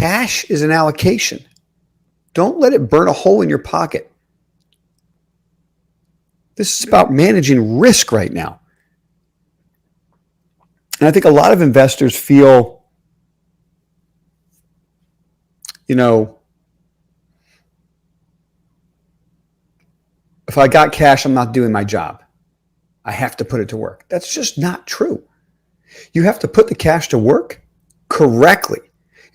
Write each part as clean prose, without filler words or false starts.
Cash is an allocation. Don't let it burn a hole in your pocket. This is about managing risk right now. And I think a lot of investors feel, if I got cash, I'm not doing my job. I have to put it to work. That's just not true. You have to put the cash to work correctly.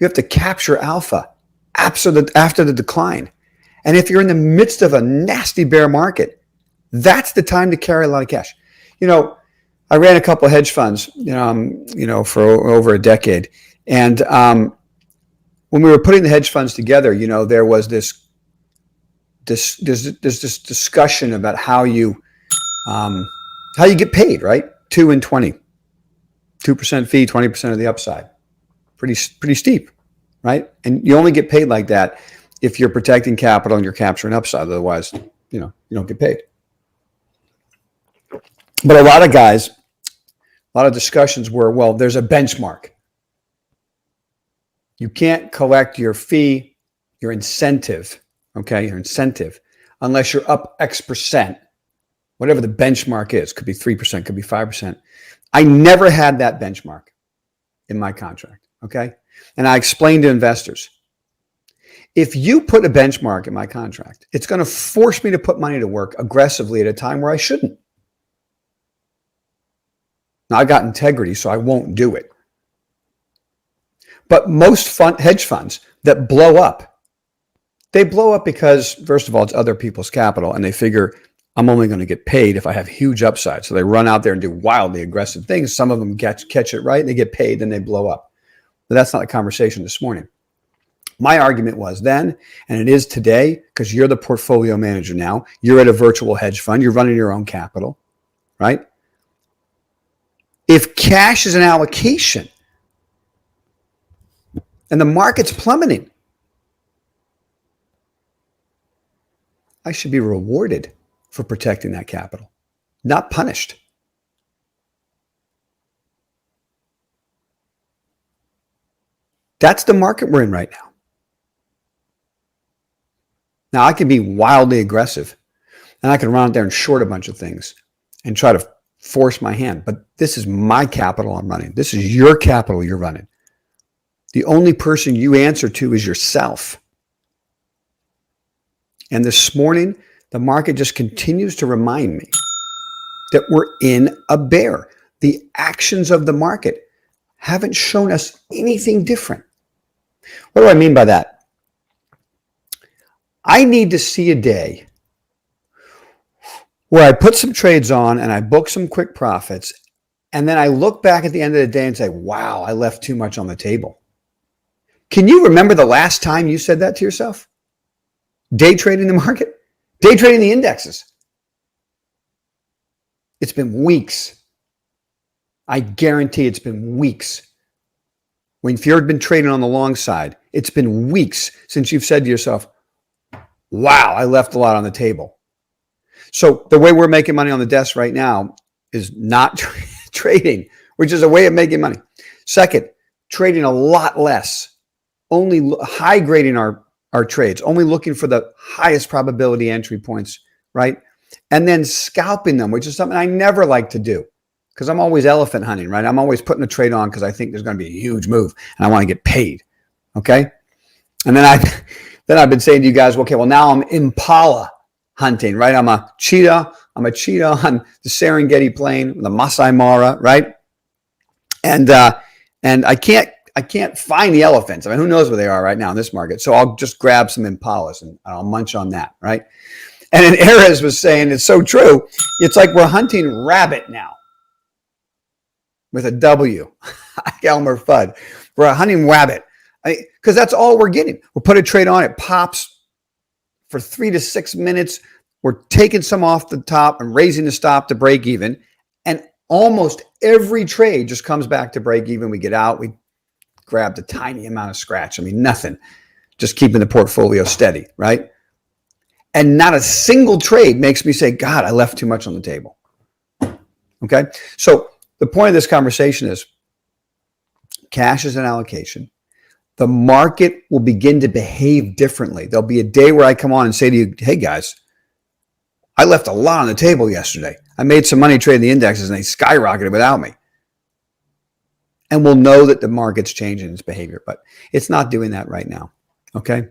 You have to capture alpha after the decline. And if you're in the midst of a nasty bear market, that's the time to carry a lot of cash. I ran a couple of hedge funds, for over a decade. And when we were putting the hedge funds together, there was this discussion about how you get paid, right? 2 and 20, 2% fee, 20% of the upside. Pretty steep, right? And you only get paid like that if you're protecting capital and you're capturing upside. Otherwise, you don't get paid. But a lot of discussions were, well, there's a benchmark. You can't collect your fee, your incentive, unless you're up X percent, whatever the benchmark is. Could be 3%, could be 5%. I never had that benchmark in my contract, okay? And I explained to investors, if you put a benchmark in my contract, it's going to force me to put money to work aggressively at a time where I shouldn't. Now, I got integrity, so I won't do it. But most hedge funds that blow up, they blow up because, first of all, it's other people's capital, and they figure, I'm only going to get paid if I have huge upside. So they run out there and do wildly aggressive things. Some of them catch it right, and they get paid, then they blow up. But that's not the conversation this morning. My argument was then, and it is today, because you're the portfolio manager now, you're at a virtual hedge fund, you're running your own capital, right? If cash is an allocation and the market's plummeting, I should be rewarded for protecting that capital, not punished. That's the market we're in right now. Now, I can be wildly aggressive, and I can run out there and short a bunch of things and try to force my hand. But this is my capital I'm running. This is your capital you're running. The only person you answer to is yourself. And this morning, the market just continues to remind me that we're in a bear. The actions of the market haven't shown us anything different. What do I mean by that? I need to see a day where I put some trades on and I book some quick profits, and then I look back at the end of the day and say, wow, I left too much on the table. Can you remember the last time you said that to yourself? Day trading the market? Day trading the indexes? It's been weeks. I guarantee it's been weeks. When if you've been trading on the long side, it's been weeks since you've said to yourself, wow, I left a lot on the table. So the way we're making money on the desk right now is not trading, which is a way of making money. Second, trading a lot less, only high grading our trades, only looking for the highest probability entry points, right? And then scalping them, which is something I never like to do because I'm always elephant hunting, right? I'm always putting a trade on because I think there's going to be a huge move and I want to get paid, okay? And then I've been saying to you guys, okay, well, now I'm impala hunting, right? I'm a cheetah on the Serengeti plain, the Masai Mara, right? And I can't find the elephants. I mean, who knows where they are right now in this market? So I'll just grab some impalas and I'll munch on that, right? And then Erez was saying, it's so true. It's like we're hunting rabbit now with a W, Elmer Fudd. We're hunting rabbit because that's all we're getting. We'll put a trade on, it pops for 3 to 6 minutes. We're taking some off the top and raising the stop to break even. And almost every trade just comes back to break even. We get out, we grabbed a tiny amount of scratch. I mean, nothing, just keeping the portfolio steady, right? And not a single trade makes me say, God, I left too much on the table. Okay. So the point of this conversation is cash is an allocation. the market will begin to behave differently. There'll be a day where I come on and say to you, hey guys, I left a lot on the table yesterday. I made some money trading the indexes and they skyrocketed without me. And we'll know that the market's changing its behavior, but it's not doing that right now. Okay.